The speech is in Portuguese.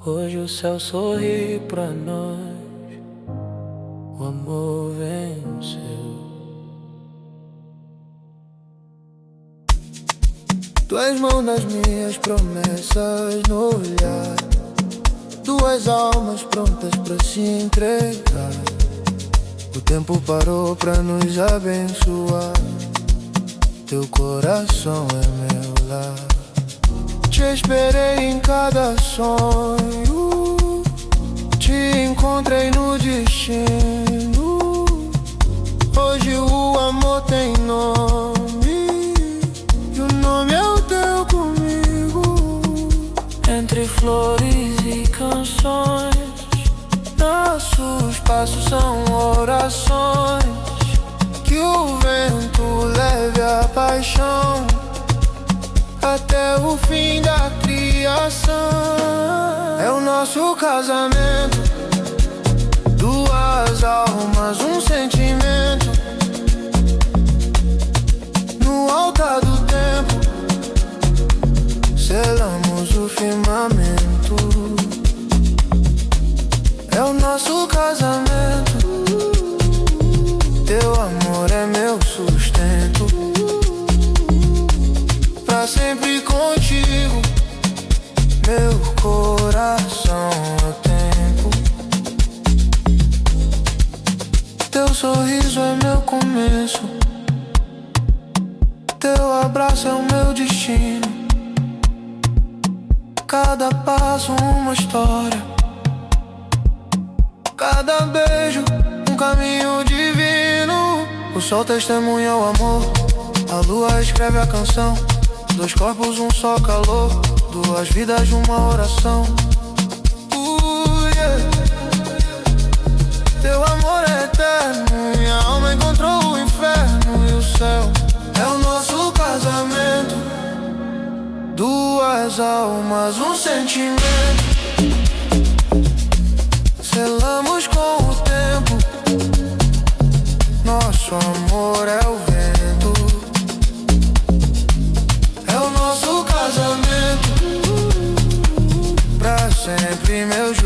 Hoje o céu sorri pra nós, o amor venceu. Tuas mãos nas minhas promessas no olhar, duas almas prontas pra se entregar. O tempo parou pra nos abençoar, teu coração é meu lar. Te esperei em cada sonho, te encontrei no destino. Hoje o amor tem nome, e o nome é o teu comigo. Entre flores e canções, nossos passos são orações. Que o vento leve a paixão até o fim da criação. É o nosso casamento, duas almas, um sentimento. No altar do tempo, selamos o firmamento. É o nosso casamento, teu amor é meu sustento. Pra sempre contigo, meu coração é o tempo. Teu sorriso é meu começo, teu abraço é o meu destino. Cada passo uma história, cada beijo um caminho divino. O sol testemunha o amor, a lua escreve a canção. Dois corpos, um só calor, duas vidas, uma oração. Yeah. Teu amor é eterno, minha alma encontrou o inferno e o céu. É o nosso casamento, duas almas, um sentimento. Selamos com o tempo, nosso amor é o vento. É o nosso casamento, pra sempre meu juramento.